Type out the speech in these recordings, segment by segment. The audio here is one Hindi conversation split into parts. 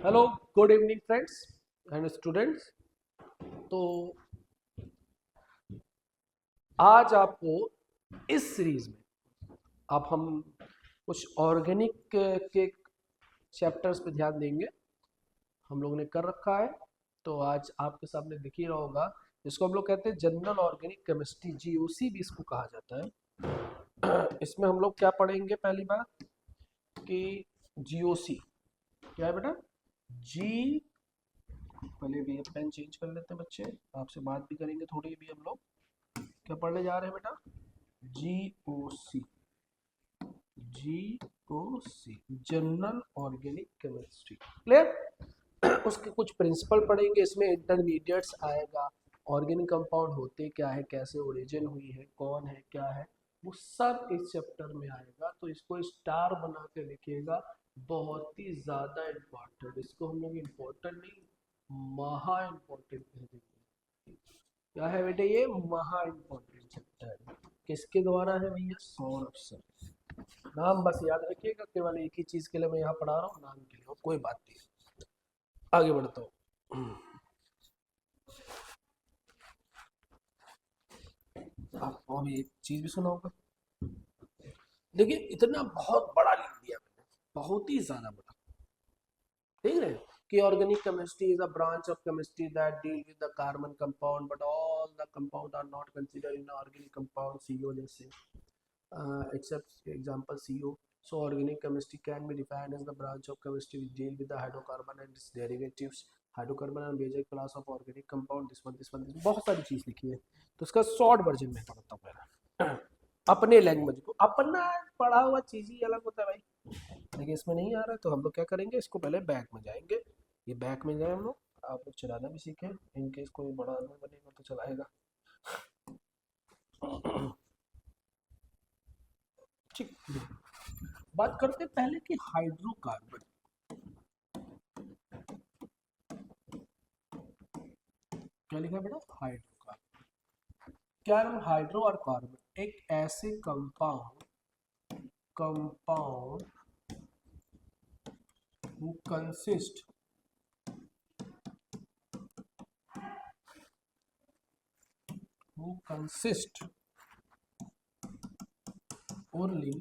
Hello, good evening friends and students. तो आज आपको इस सीरीज में अब हम कुछ ऑर्गेनिक के चैप्टर्स पे ध्यान देंगे। हम लोगों ने कर रखा है, तो आज आपके सामने दिख ही रहा होगा। इसको हम लोग कहते हैं जनरल ऑर्गेनिक केमिस्ट्री, जीओसी भी इसको कहा जाता है। इसमें हम लोग क्या पढ़ेंगे? पहली बात कि जीओसी क्या है बेटा? जी, पहले भी पेन चेंज कर लेते हैं बच्चे, आपसे बात भी करेंगे थोड़ी भी। हम लोग क्या पढ़ने जा रहे हैं बेटा? जी ओ सी। जी ओ सी जनरल ऑर्गेनिक केमिस्ट्री, क्लियर? उसके कुछ प्रिंसिपल पढ़ेंगे, इसमें इंटरमीडिएट्स आएगा, ऑर्गेनिक कंपाउंड होते क्या है, कैसे ओरिजिन हुई है, कौन है, क्या है, वो सब इस चैप्टर में आएगा। तो इसको स्टार बना के लिखिएगा, बहुत ही ज्यादा इम्पोर्टेंट। इसको हम लोग इम्पोर्टेंट नहीं, महा इम्पोर्टेंट कह देंगे। क्या है बेटे? ये महा इम्पोर्टेंट चैप्टर है। किसके द्वारा है भैया? सौरभ सर। नाम बस याद रखिएगा, केवल एक ही चीज के लिए मैं यहाँ पढ़ा रहा हूँ, नाम के लिए, और कोई बात नहीं। आगे बढ़ता हूँ। आपको अभी एक चीज भी सुना होगा। देखिए, इतना बहुत बड़ा लिख दिया मैंने, बहुत ही ज्यादा बड़ा। ठीक है कि organic chemistry is a branch of chemistry that deal with the carbon compound, but all the compound are not considered in organic compound, CO जैसे, except example CO. So organic chemistry can be defined as the branch of chemistry which deal with the hydrocarbon and its derivatives. Hydrocarbon है basic class of organic compound. This one बहुत सारी चीज लिखी है, तो इसका शॉर्ट वर्जन में पढ़ता हूँ पहले। अपने लैंग्वेज को, अपना पढ़ा हुआ चीज ही अलग होता है भाई। देखिए, इसमें नहीं आ रहा है तो हम लोग क्या करेंगे, इसको पहले बैक में जाएंगे। ये बैक में जाए हम लोग, आप लोग चलाना भी सीखें, इनकेस कोई बड़ा आदमी बनेगा तो चलाएगा। ठीक, बात करते हैं पहले कि हाइड्रोकार्बन क्या लिखा है बेटा? हाइड्रोकार्बन। क्या है हाइड्रो और कार्बन? एक ऐसे compound compound who consist only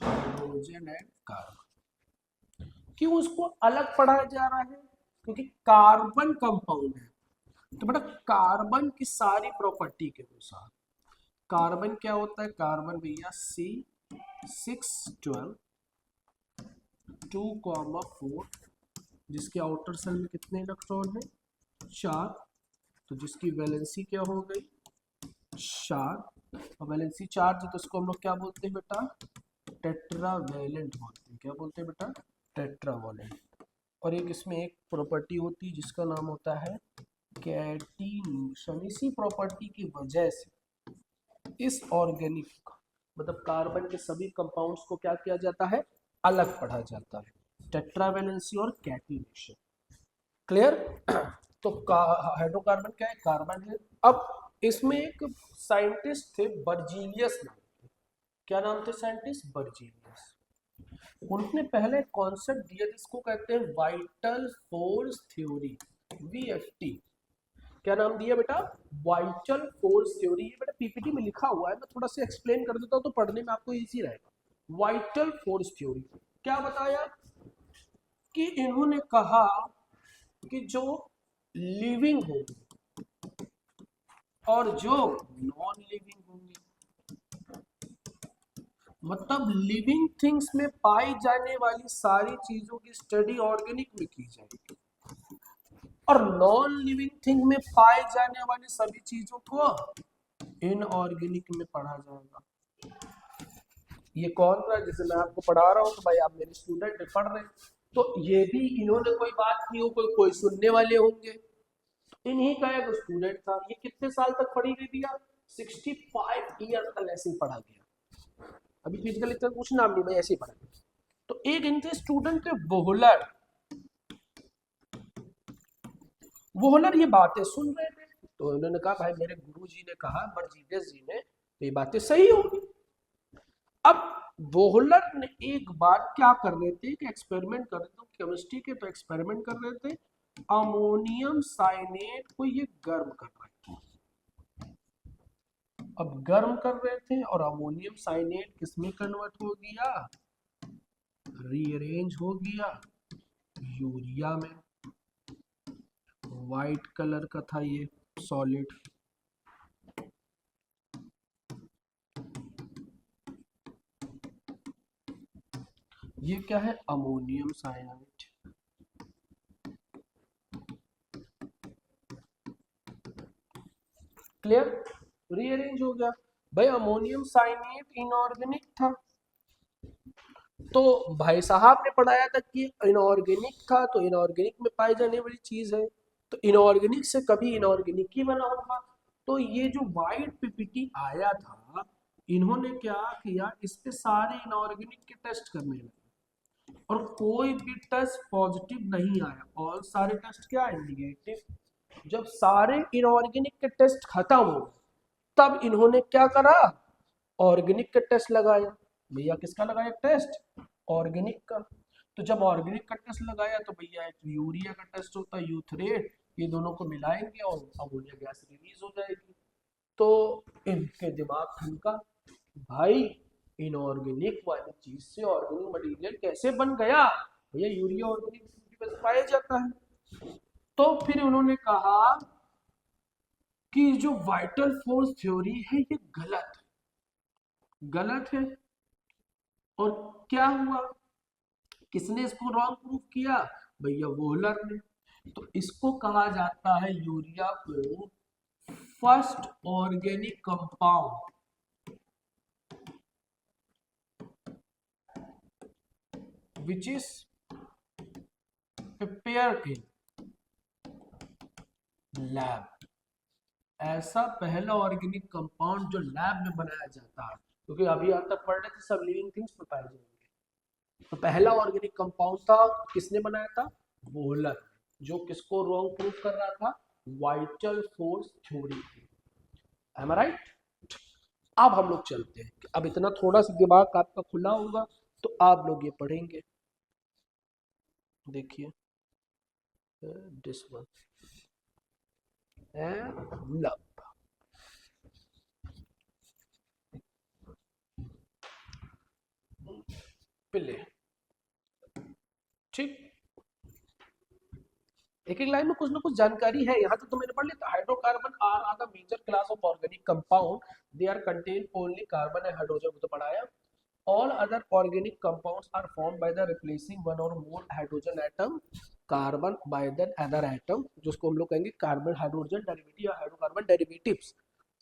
hydrogen and carbon. क्यों उसको अलग पढ़ाया जा रहा है? क्योंकि कार्बन कंपाउंड है, तो बेटा कार्बन की सारी प्रॉपर्टी के अनुसार कार्बन क्या होता है? कार्बन भैया C612 2,4, जिसके आउटर सेल में कितने इलेक्ट्रॉन है? 4। तो जिसकी वैलेंसी क्या हो गई? 4। और वैलेंसी चार्ज है तो इसको हम लोग क्या बोलते हैं बेटा? टेट्रावैलेंट बोलते हैं। क्या बोलते हैं बेटा? टेट्रावैलेंट। और एक इसमें एक प्रॉपर्टी होती है जिसका नाम होता है कैटिनेशन। इसी प्रॉपर्टी की वजह से इस ऑर्गेनिक मतलब कार्बन के सभी कंपाउंड्स को क्या किया जाता है? अलग पढ़ा जाता है, टेट्रावैलेंसी और कैटिनेशन। क्लियर? तो हाइड्रोकार्बन क्या है? कार्बन है। अब इसमें एक साइंटिस्ट थे, बर्जीलियस नाम थे। क्या नाम थे साइंटिस्ट? बर्जीलियस। उन्होंने पहले कॉन्सेप्ट दिया जिसको कहते हैं वाइटल फोर्स थ्योरी, वीएफटी। क्या नाम दिया बेटा? Vital force theory. ये बेटा पीपीटी में लिखा हुआ है, मैं थोड़ा सा एक्सप्लेन कर देता हूँ तो पढ़ने में आपको इजी रहेगा। वाइटल फोर्स थ्योरी क्या बताया? कि इन्होंने कहा कि जो लिविंग होंगे और जो नॉन लिविंग होंगे, मतलब लिविंग थिंग्स में पाई जाने वाली सारी चीजों की स्टडी ऑर्गेनिक में की जाएगी, और नॉन लिविंग थिंग में पाए जाने वाली सभी चीजों को इनऑर्गेनिक में पढ़ा जाएगा। ये कौन रहा? जैसे मैं आपको पढ़ा रहा हूँ तो भाई आप मेरे स्टूडेंट पढ़ रहे हैं, तो ये भी इन्होंने कोई बात की हो, कोई सुनने वाले होंगे, इन्हीं का एक स्टूडेंट था। ये कितने साल तक पढ़ी गई भैया? 65 ईयर तक ऐसे ही पढ़ा गया। अभी फिजिकल इतना कुछ नाम नहीं, भाई ऐसे ही पढ़ा गया। तो एक इनके स्टूडेंट थे वोहलर। वोहलर ये बातें सुन रहे थे, तो उन्होंने कहा भाई मेरे गुरु जी ने कहा, बर्जीलियस जी ने, तो ये बातें सही होगी। अब वोहलर ने एक बार क्या कर रहे थे कि एक्सपेरिमेंट कर रहे थे, केमिस्ट्री के तो एक्सपेरिमेंट कर रहे थे, अमोनियम साइनेट को ये गर्म कर रहे थे। अब गर्म कर रहे थे और अमोनियम साइनेट किसमें कन्वर्ट हो गया, रीअरेंज हो गया यूरिया में। वाइट कलर का था ये सॉलिड। ये क्या है, अमोनियम साइनाइड। क्लियर, रीअरेंज हो गया भाई। अमोनियम साइनेट इनऑर्गेनिक था, तो भाई साहब ने पढ़ाया था कि इनऑर्गेनिक था, तो इनऑर्गेनिक में पाई जाने वाली चीज है, तो इनऑर्गेनिक से कभी इनऑर्गेनिक ही बना होगा। तो ये जो वाइट पीपीटी आया था, इन्होंने क्या किया, इस पे सारे इनऑर्गेनिक के टेस्ट करने लगे और कोई भी टेस्ट पॉजिटिव नहीं आया, और सारे टेस्ट क्या है, निगेटिव। जब सारे इनऑर्गेनिक के टेस्ट खत्म हो तब इन्होंने क्या करा, ऑर्गेनिक का टेस्ट लगाया। भैया किसका लगाया टेस्ट, ऑर्गेनिक का। तो जब ऑर्गेनिक का टेस्ट लगाया तो भैया एक यूरिया का टेस्ट होता है, यूथरेट, ये दोनों को मिलाएंगे और अमोनिया गैस रिलीज हो जाएगी। तो इनके दिमाग ठनका, भाई इनऑर्गेनिक वाली चीज से ऑर्गेनिक मटेरियल कैसे बन गया, भैया यूरिया ऑर्गेनिक पाया जाता है। तो फिर उन्होंने कहा कि जो वाइटल फोर्स थ्योरी है ये गलत है। और क्या हुआ, किसने इसको रॉन्ग प्रूफ किया, भैया वोहलर ने। तो इसको कहा जाता है यूरिया को first organic compound, which is prepared in lab. ऐसा पहला ऑर्गेनिक कंपाउंड जो लैब में बनाया जाता है, क्योंकि अभी आप तक पढ़ रहे थे सब लिविंग थिंग्स में पाए जाएंगे। तो पहला ऑर्गेनिक कंपाउंड था, किसने बनाया था, वोहलर, जो किसको रॉन्ग प्रूफ कर रहा था, वाइटल फोर्स थ्योरी। एम आई राइट। अब हम लोग चलते हैं, अब इतना थोड़ा सा दिमाग आपका खुला होगा तो आप लोग ये पढ़ेंगे। देखिए दिस वन लव, पिले, ठीक। एक एक लाइन में कुछ ना कुछ जानकारी है, यहाँ तो मैंने पढ़ लिया। Hydrocarbon are the major class of organic compound, they are contain only carbon and hydrogen, तो पढ़ाया। All other organic compounds are formed by the replacing one or more hydrogen atom carbon by the other atom, जिसको हम लोग कहेंगे कार्बन हाइड्रोजन डेरिवेटिव या hydrocarbon derivatives.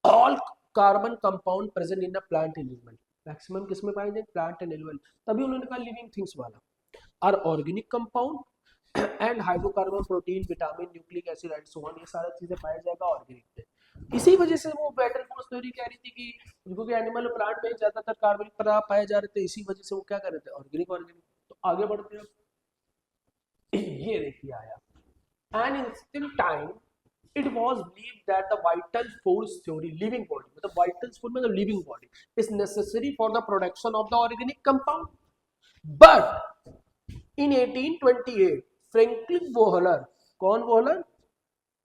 All carbon compound present in the plant animal, maximum किसमें पाए जाए, प्लांट एंड एनिमल, तभी उन्होंने कहा लिविंग थिंग्स वाला। Are organic compound and hydrocarbon, protein, vitamin, nucleic acid and so on, ये सारी चीजें पाया जाएगा ऑर्गेनिक में। इसी वजह से वो वाइटल फोर्स थ्योरी कह रही थी कि क्योंकि एनिमल और प्लांट में ज्यादातर कार्बनिक पदार्थ पाए जा रहे थे, इसी वजह से वो क्या कर रहे थे, ऑर्गेनिक। तो आगे बढ़ते हैं, ये देखिए आया, and in still time it was believed that the vital force theory, living body, मतलब vital force मतलब living body, is necessary for the production of the organic compound. But in 1828 Franklin Wohler, कौन वोहलर,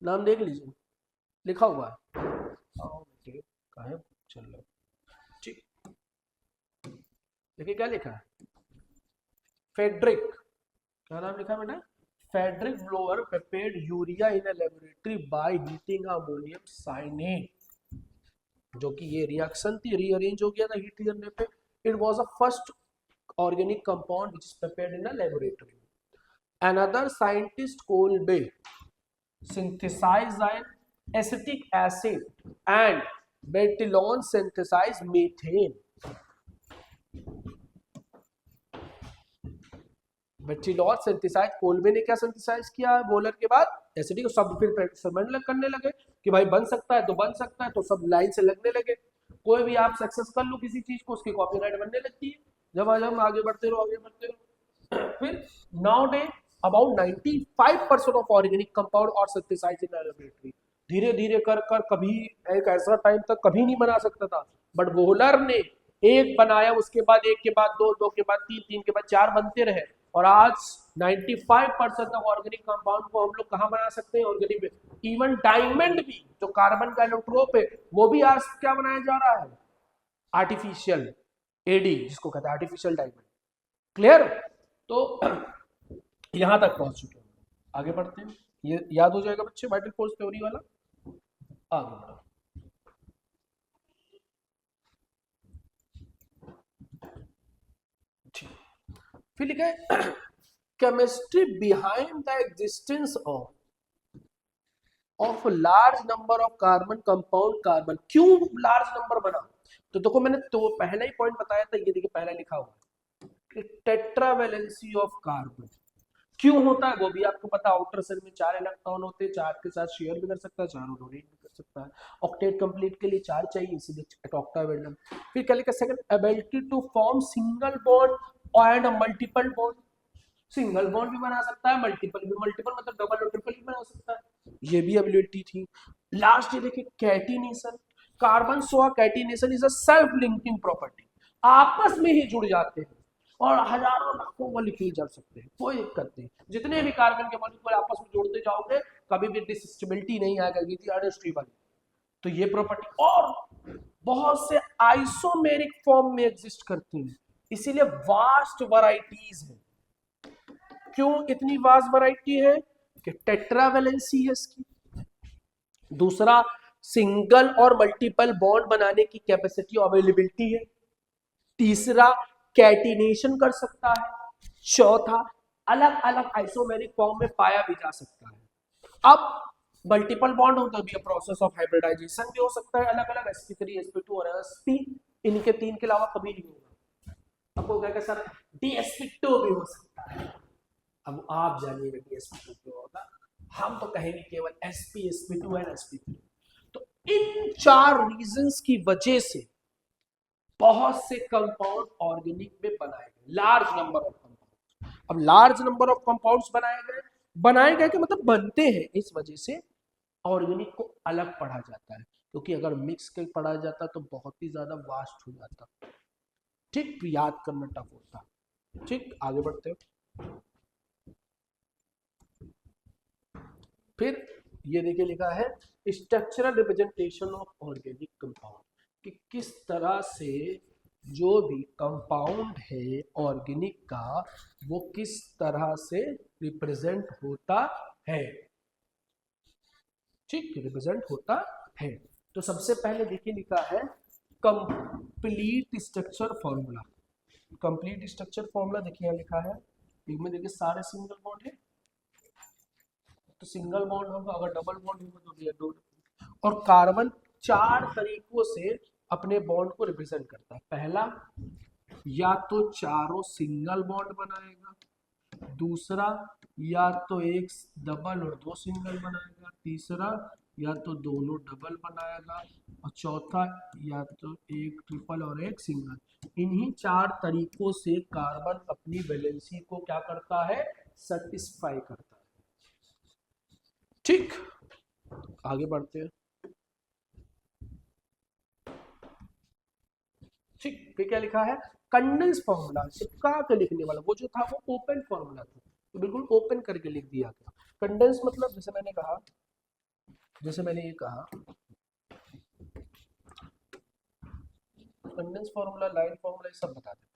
नाम देख लीजिए लिखा हुआ है, कहाँ है चल रहा, ठीक। देखिए क्या लिखा है, फेड्रिक, क्या नाम लिखा है बेटा, Frederick Blower prepared urea in a laboratory by heating ammonium cyanide, जो कि ये रिएक्शन थी, रीअरेंज हो गया था हीट करने पे। It was a first organic compound which is prepared in a laboratory. Another scientist Kolbe synthesized an acetic acid and Bertillon synthesized methane। Bertillon synthesize, Kolbe ने क्या सिंथेसाइज किया है वोहलर के बाद, एसिडिक, सब फिर एक्सपेरिमेंट करने लगे कि भाई बन सकता है तो बन सकता है, तो सब लाइन से लगने लगे। कोई भी आप सक्सेस कर लो किसी चीज को, उसकी कॉपीराइट बनने लगती है। जब आज हम आगे बढ़ते रहो फिर now day about 95% of organic compound और सिंथेसाइज इन लैबोरेटरी। धीरे धीरे कर कर कभी एक ऐसा टाइम तक कभी नहीं बना सकता था, बट वोहलर ने एक बनाया, उसके बाद एक के बाद दो, दो के बाद तीन, तीन के बाद चार बनते रहे, और आज 95% ऑफ ऑर्गेनिक कंपाउंड को हम लोग कहाँ बना सकते हैं, ऑर्गेनिक में। इवन डायमंड भी, जो कार्बन का एलोट्रोप है, वो भी आज क्या बनाया जा रहा है, आर्टिफिशियल एडी, जिसको कहते हैं आर्टिफिशियल डायमंड। क्लियर? तो यहां तक पहुंच चुके हैं, आगे बढ़ते हैं। ये याद हो जाएगा बच्चे, वाइटल फोर्स थ्योरी वाला। आगे बढ़ो। फिर लिखा है chemistry behind the existence of large number of carbon compound carbon. क्यों लार्ज नंबर बना? तो देखो मैंने तो पहला ही पॉइंट बताया था, ये देखिए पहला लिखा हुआ है, टेट्रावैलेंसी ऑफ कार्बन। क्यों होता है वो भी आपको पता, आउटर सेल में 4 इलेक्ट्रॉन होते हैं, 4 के साथ शेयर भी कर सकता है, 4 डोनेट भी कर सकता है। ऑक्टेट कंप्लीट के लिए 4 चाहिए, इसीलिए ऑक्टावेलेंट। फिर क्या लिखा second, ability to form single bond and multiple bond. Single bond भी बना सकता है, मल्टीपल भी, मल्टीपल मतलब डबल और ट्रिपल भी बना सकता है, ये भी एबिलिटी थी। लास्ट ये देखिए कैटिनेशन। कार्बन सोआ catenation is a self linking property, आपस में ही जुड़ जाते हैं और हजारों लाखों मॉलिक्यूल जड़ सकते हैं, कोई दिक्कत नहीं। जितने भी कार्बन के मॉलिक्यूल आपस में जोड़ते जाओगे, कभी भी डिसस्टेबिलिटी नहीं आएगा, ये थी अनस्टेबल। तो ये प्रॉपर्टी, और बहुत से आइसोमेरिक फॉर्म में एग्जिस्ट करते हैं, इसीलिए वास्ट वैरायटीज है। क्यों इतनी वास्ट वैरायटी है? कि टेट्रावैलेंसी है इसकी, दूसरा सिंगल और मल्टीपल बॉन्ड बनाने की कैपेसिटी अवेलेबिलिटी है, तीसरा कैटिनेशन कर सकता है, चौथा अलग अलग आइसोमेरिक फॉर्म में पाया भी जा सकता है। अब मल्टीपल बॉन्ड हो तो भी प्रोसेस ऑफ हाइब्रिडाइजेशन भी हो सकता है, अलग अलग sp3 sp2 और sp, इनके तीन के अलावा कभी नहीं होगा। आपको कहेगा सर dsp2 भी हो सकता है, अब आप जानिएगा dsp2 क्यों होगा, हम तो कहेंगे केवल sp sp2 एंड sp3। तो इन 4 रीजंस की वजह से बहुत से कंपाउंड ऑर्गेनिक में बनाए गए, लार्ज नंबर ऑफ कंपाउंड। अब लार्ज नंबर ऑफ कंपाउंड्स बनाए गए कि मतलब बनते हैं, इस वजह से ऑर्गेनिक को अलग पढ़ा जाता है, क्योंकि अगर मिक्स के पढ़ा जाता तो बहुत ही ज्यादा वास्ट हो जाता, ठीक, याद करना टफ होता। ठीक, आगे बढ़ते हो। फिर ये देखिए लिखा है structural representation of organic compound, कि किस तरह से जो भी कंपाउंड है ऑर्गेनिक का, वो किस तरह से रिप्रेजेंट होता है। ठीक, रिप्रेजेंट होता है। तो सबसे पहले देखिए लिखा है complete structure formula. Complete structure formula देखिए यहाँ लिखा है, इसमें देखिए सारे सिंगल बॉन्ड है, तो सिंगल बॉन्ड होगा, अगर डबल बॉन्ड होगा तो भी दो। और कार्बन 4 तरीकों से अपने बॉन्ड को रिप्रेजेंट करता है। पहला, या तो चारों सिंगल बॉन्ड बनाएगा, दूसरा या तो एक डबल और 2 सिंगल बनाएगा, तीसरा या तो दोनों डबल बनाएगा, और चौथा या तो एक ट्रिपल और एक सिंगल। इन्हीं 4 तरीकों से कार्बन अपनी वैलेंसी को क्या करता है, सेटिस्फाई करता है। ठीक, आगे बढ़ते हैं। ठीक, फिर क्या लिखा है कंडेंस फॉर्मूला, चिपका के लिखने वाला, वो जो था वो ओपन फॉर्मूला था, तो बिल्कुल ओपन करके लिख दिया गया। कंडेंस मतलब जैसे मैंने ये कहा कंडेंस फॉर्मूला, लाइन फॉर्मूला, ये सब बता देते हैं,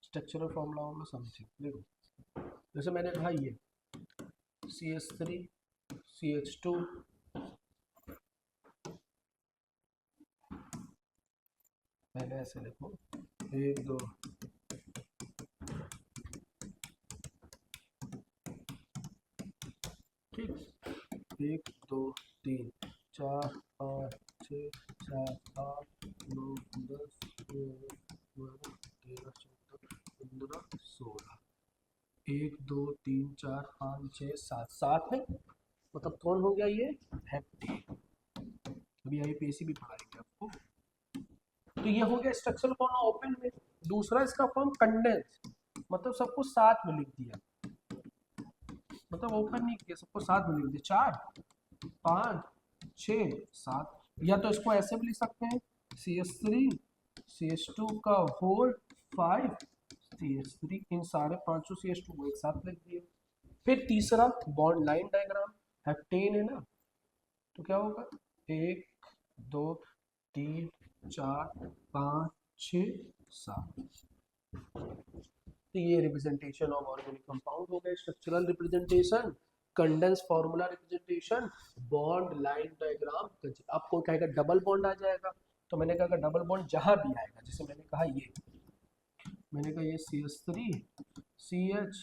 स्ट्रक्चरल फॉर्मूला में समझिए। देखो जैसे मैंने कहा ये CH3 CH2, पहले ऐसे लिखो 1 2 ठीक, 1 2 3 4 5 6 7 8 9 10 11 12 13 14 15 16, 1 2 3 4 5 6 7, 7 है, मतलब कौन हो गया ये, हेप्टेन। अभी IUPAC भी पढ़ाएंगे आपको। तो ये हो गया स्ट्रक्चरल फॉर्म ओपन में। दूसरा इसका फॉर्म कंडेंस, मतलब सबको साथ में लिख दिया, मतलब ओपन नहीं किया, सबको साथ में लिख दिया, 4 5 6 7। या तो इसको ऐसे भी लिख सकते हैं CH3 CH2 का होल 5 CH3, इन सारे पांचों CH2 को एक साथ लिख दिए। फिर तीसरा बॉन्ड लाइन डायग्राम, हेप्टेन है ना, तो क्या होगा 1 2 3 4 5 6 7। तो ये रिप्रेजेंटेशन ऑफ ऑर्गेनिक कंपाउंड हो गए, structural representation, condense formula representation, bond line diagram. अब कोई कहेगा डबल बॉन्ड आ जाएगा, तो मैंने कहा डबल बॉन्ड जहां भी आएगा, जैसे मैंने कहा ये CH3 CH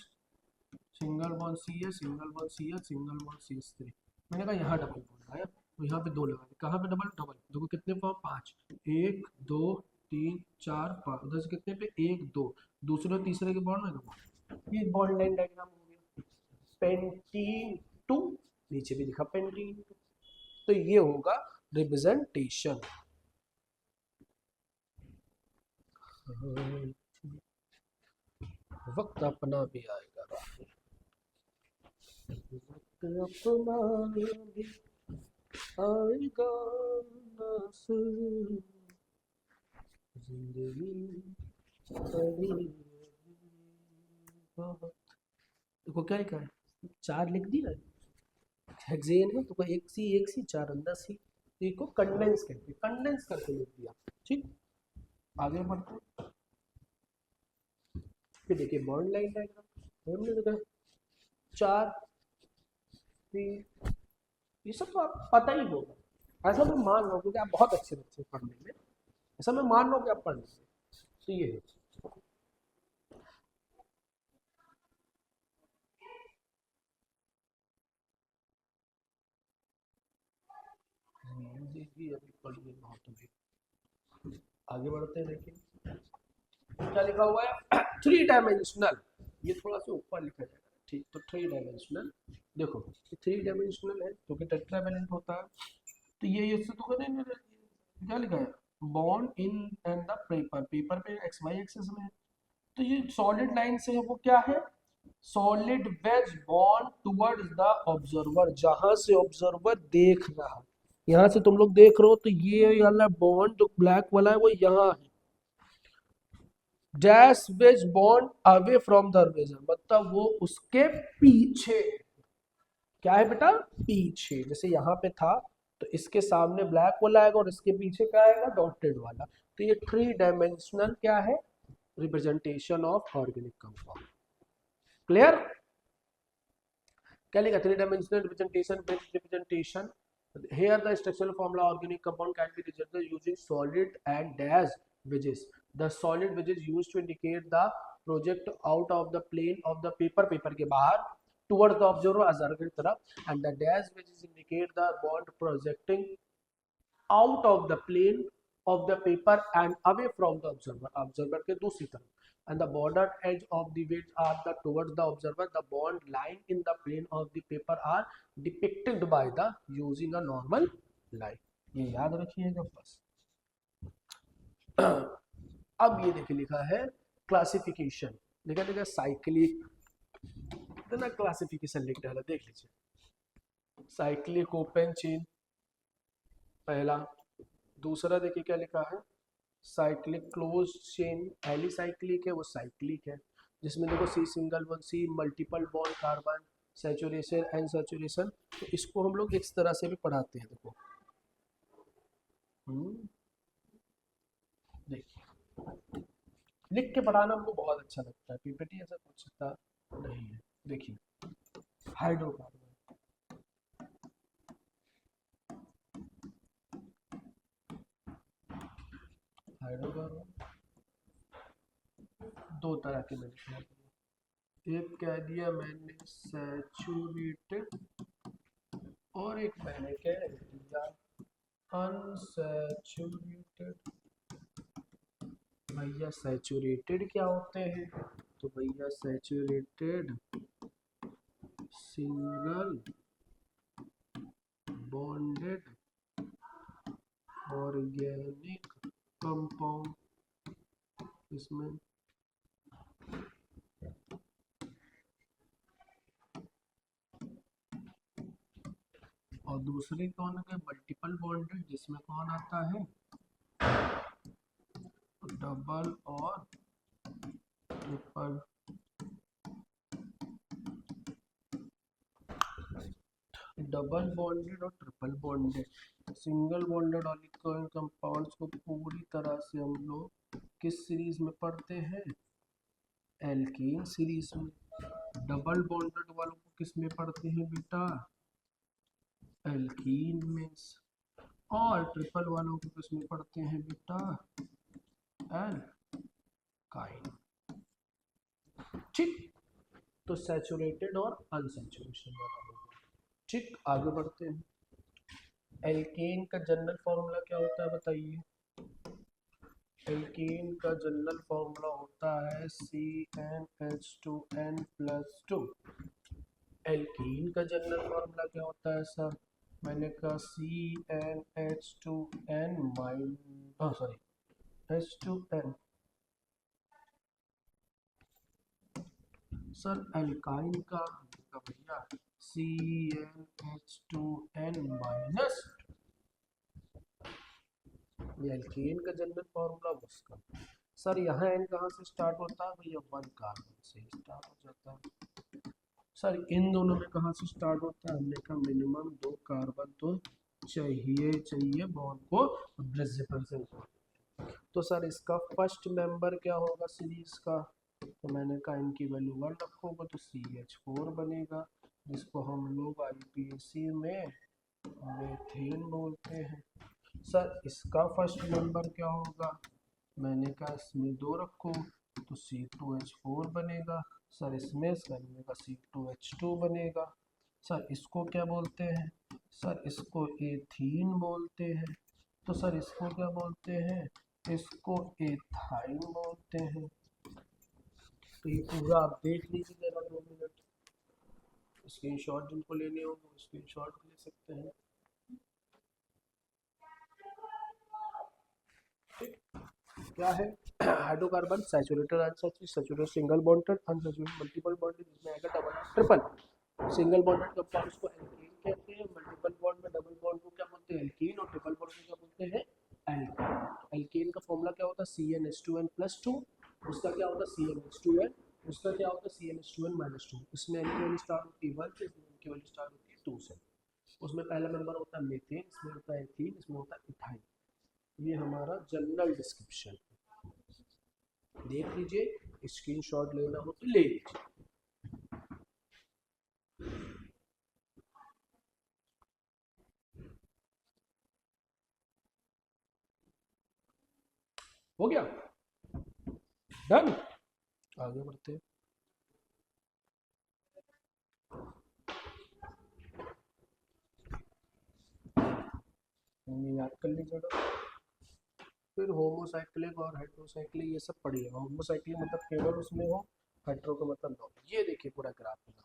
single bond CH single bond CH single bond CH3, मैंने कहा यहाँ डबल बॉन्ड आया, तो यहाँ पे 2 लगा दे। कहाँ पे डबल डबल देखो कितने फॉर्म 5, 1 2 3 4 5, उधर से कितने पे 1 2, दूसरे और तीसरे के बॉन्ड में दो। ये बॉन्ड लाइन डायग्राम हो गया। पेंटीन 2, नीचे भी लिखा पेंटीन 2, तो ये होगा रिप्रेजेंटेशन। वक्त अपना भी आएगा, वक्त अपना भी आएगा, जिंदगी देखो क्या लिखा है, 4 लिख दिया, हेक्सेन है तो कोई एक सी 4 अंदर सी, को कंडेंस करके लिख दिया। ठीक, आगे बढ़ते हैं। फिर देखिए बॉन्ड लाइन डायग्राम हमने देखा 4 3, ये सब तो आप पता ही होगा, ऐसा मैं मान रहा हूँ क्योंकि आप बहुत अच्छे बच्चे पढ़ने में, ऐसा मैं मान रहा हूँ कि आप पढ़ लेंगे। तो ये है अभी पढ़िए बहुत अभी। आगे बढ़ते हैं, देखिए क्या लिखा हुआ है 3 डायमेंशनल, ये थोड़ा सा ऊपर लिखा जाएगा। ठीक, तो 3 डायमेंशनल, देखो 3 डायमेंशनल है क्योंकि टेट्रावैलेंट होता है, तो ये इससे तो करेंगे क्या लिखा है, bond in and the paper, paper पे एक्स वाई एक्सिस में है, तो ये सॉलिड लाइन से है वो क्या है, solid wedge bond towards the observer, जहां से ऑब्जर्वर देख रहा है, यहाँ से तुम लोग देख रहे हो तो ये वाला बॉन्ड जो ब्लैक वाला है वो यहाँ है। Dash wedge bond away from the organism, मतलब वो उसके पीछे, क्या है बेटा, पीछे, जैसे यहाँ पे था तो इसके सामने ब्लैक वाला आएगा और इसके पीछे क्या आएगा, डॉटेड वाला। तो ये 3 डायमेंशनल क्या है, representation of organic compound. Clear, क्या लिखा 3 dimensional representation, here the structural formula organic compound can be represented using solid and dash wedges, the solid wedges used to indicate the project out of the plane of the paper, paper के बाहर towards the observer observer की तरफ, and the dash wedges indicate the bond projecting out of the plane of the paper and away from the observer, observer के दूसरी तरफ, and the bordered edge of the wedge are the towards the observer, the bond line in the plane of the paper are depicted by the using a normal line, ये याद रखिएगा बस। अब ये देखिए लिखा है क्लासिफिकेशन, लिखा साइक्लिक, तो ना क्लासिफिकेशन लिख डाला, देख लीजिए साइक्लिक ओपन चेन पहला, दूसरा देखिए क्या लिखा है साइक्लिक क्लोज चेन, एलिसाइक्लिक है वो साइक्लिक है, जिसमें देखो C single one C multiple bond carbon saturation and saturation, तो इसको हम लोग इस तरह से भी पढ़ाते हैं। देखो देखिए लिख के पढ़ाना हमको बहुत अच्छा लगता है, पीपीटी ऐसा कुछ था नहीं है। देखिए हाइड्रोकार्बन, हाइड्रोकार्बन 2 तरह के मैंने कह दिया, एक कह दिया मैंने सैचुरेटेड और एक मैंने कह दिया अनसैचुरेटेड। भैया सैचुरेटेड क्या होते हैं, तो भैया saturated single bonded organic compound, इसमें और दूसरे कौन है मल्टीपल बॉन्डेड, जिसमें कौन आता है डबल और ट्रिपल डबल बॉन्डेड और ट्रिपल बॉन्डेड सिंगल बॉन्डेड ऑलिगोन कंपाउंड्स को पूरी तरह से हम लोग किस सीरीज में पढ़ते हैं? एल्केन सीरीज में। डबल बॉन्डेड वालों को किस में पढ़ते हैं बेटा? एल्कीन में। और ट्रिपल वालों को किस में पढ़ते हैं बेटा? एल्काइन। ठीक, तो सैचुरेटेड और अनसैचुरेशन वाला होगा। ठीक, आगे बढ़ते हैं। एल्केन का जनरल फॉर्मूला क्या होता है बताइए? एल्केन का जनरल फॉर्मूला होता है CnH2n+2। एल्कीन का जनरल फॉर्मूला क्या होता है सर? मैंने कहा CnH2n H2n। सर एल्काइन का भैया CnH2n-। ये एल्केन का जनरल फॉर्मूला उसका। सर यहाँ एन कहाँ से स्टार्ट होता है भैया? 1 कार्बन से स्टार्ट हो जाता है। सर इन दोनों में कहाँ से स्टार्ट होता है? हमने कहा मिनिमम 2 कार्बन तो चाहिए बॉन्ड को रिप्रेजेंट। तो सर इसका फर्स्ट मेंबर क्या होगा सीरीज का? तो मैंने कहा इनकी वैल्यू 1 रखोगे तो CH4 बनेगा, जिसको हम लोग IUPAC में मीथेन बोलते हैं। सर इसका फर्स्ट मेंबर क्या होगा? मैंने कहा इसमें 2 रखो तो C2H4 बनेगा। सर इसमें का C2H2 बनेगा। सर इसको क्या बोलते हैं? सर इसको एथीन बोलते हैं। तो सर इसको क्या बोलते हैं? इसको एथाइन बोलते हैं। तो ये पूरा आप देख लीजिए जरा 2 मिनट। स्क्रीनशॉट जिनको लेने हो वो स्क्रीनशॉट ले सकते हैं। क्या है? Hydrocarbon saturated unsaturated saturated single bonded unsaturated multiple bonded, जिसमें आएगा double triple. Single bonded compounds को एल्कीन कहते हैं, मल्टीपल बॉन्ड में डबल बॉन्ड को क्या बोलते हैं? एल्कीन, और ट्रिपल बॉन्ड को क्या बोलते हैं? एल्काइन। एल्कीन का फॉर्मूला क्या होता है? CnH2n+2। उसका क्या होता है? CnH2n। उसका क्या होता है? CnH2n-2। इसमें n की वैल्यू स्टार्ट होती है 1 से, इसमें n की वैल्यू स्टार्ट होती है 2 से। उसमें पहला नंबर होता है मीथेन, इसमें होता है एथीन, इसमें होता है इथाइन। ये हमारा जनरल डिस्क्रिप्शन देख लीजिए। स्क्रीनशॉट लेना हो तो ले लीजिए। हो गया? डन। आगे बढ़ते हैं। याद कर लीजिएगा। फिर होमोसाइक्लिक और हेट्रोसाइक्लिक ये सब पढ़िएगा। होमोसाइक्लिक मतलब केवल उसमें हो, हेट्रो का मतलब ना हो। ये देखिए पूरा ग्राफ बना।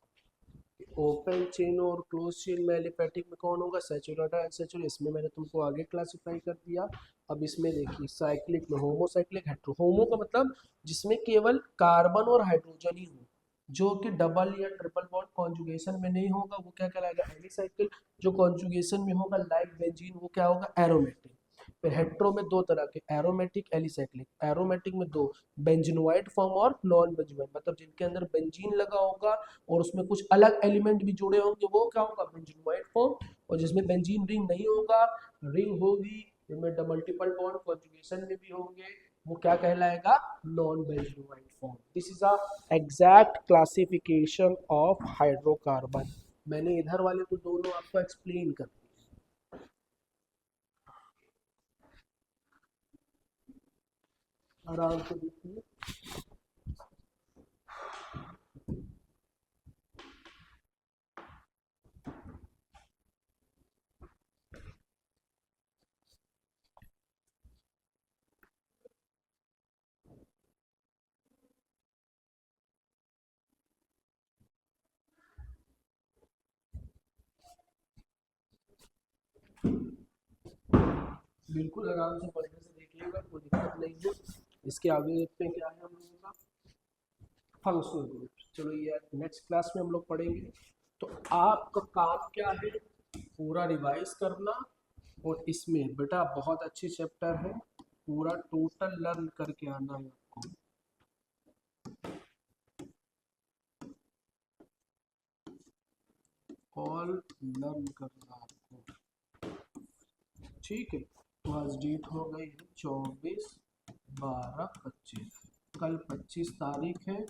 ओपन चेन और क्लोज चेन में एलिफैटिक में कौन होगा? Saturated unsaturated. इसमें मैंने तुमको आगे क्लासिफाई कर दिया। अब इसमें देखिए साइक्लिक में होमोसाइक्लिक हेट्रो। होमो का मतलब जिसमें केवल कार्बन और हाइड्रोजन ही हो, जो कि डबल या ट्रिपल बॉन्ड कॉन्जुगेशन में नहीं होगा, वो क्या कहलाएगा? एलिसाइकिल। जो कॉन्जुगेशन में होगा लाइक बेंजीन, वो क्या होगा? एरोमेटिक। फिर हेट्रो में 2 तरह के, एरोमेटिक एलिसाइक्लिक। एरोमेटिक में 2, बेंजीनोइड फॉर्म और नॉन बेंजीनोइड, मतलब जिनके अंदर बेंजीन लगा होगा और उसमें कुछ अलग एलिमेंट भी जुड़े होंगे, वो क्या होगा? Benzenoid form. और जिसमें बेंजीन रिंग नहीं होगा, रिंग होगी, जिनमें मल्टीपल बॉन्ड कॉन्जुगेशन में भी होंगे, वो क्या कहलाएगा? Non benzenoid form. This is a exact classification of hydrocarbon. मैंने इधर वाले तो दोनों आपको एक्सप्लेन कर दिए। आराम से देखिए। बिल्कुल आराम से पढ़ने से देखिएगा, कोई दिक्कत नहीं है। इसके आगे देखते हैं क्या है हम लोगों का फंक्शनल ग्रुप। चलो ये नेक्स्ट क्लास में हम लोग पढ़ेंगे। तो आपका काम क्या है? पूरा रिवाइज करना। और इसमें बेटा बहुत अच्छी चैप्टर है, पूरा टोटल लर्न करके आना है आपको। ऑल लर्न करना आपको, ठीक है। तो आज डेट हो गई है 24/12/25, कल 25 तारीख है।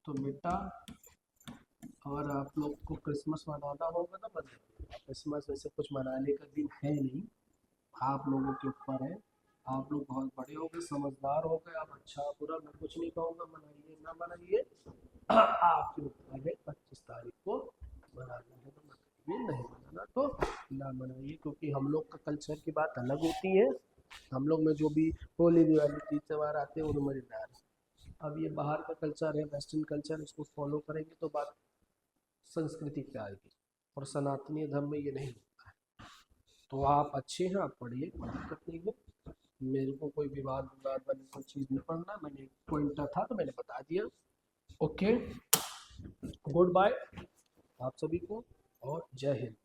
तो बेटा और आप लोग को क्रिसमस मनाना होगा ना, मनाइए। क्रिसमस वैसे कुछ मनाने का दिन है नहीं, आप लोगों के ऊपर है। आप लोग बहुत बड़े हो गए, समझदार हो गए, आप अच्छा बुरा मैं कुछ नहीं कहूँगा, मनाइए ना मनाइए आपके ऊपर है। 25 तारीख को मनाना है तो मनाइए, नहीं मनाना तो ना मनाइए, क्योंकि हम लोग का कल्चर की बात अलग होती है। हम लोग में जो भी होली दिवाली तीज त्यौहार आते हैं वो मज़ेदार है। अब ये बाहर का कल्चर है, वेस्टर्न कल्चर, इसको फॉलो करेंगे तो बात संस्कृति पे आएगी, और सनातनी धर्म में ये नहीं होता है। तो आप अच्छे हैं, आप पढ़िए, कोई दिक्कत नहीं है। मेरे को कोई विवाद विवाद वाली कोई चीज़ नहीं पढ़ना, मैंने पॉइंटर था तो मैंने बता दिया। ओके, गुड बाय आप सभी को और जय हिंद।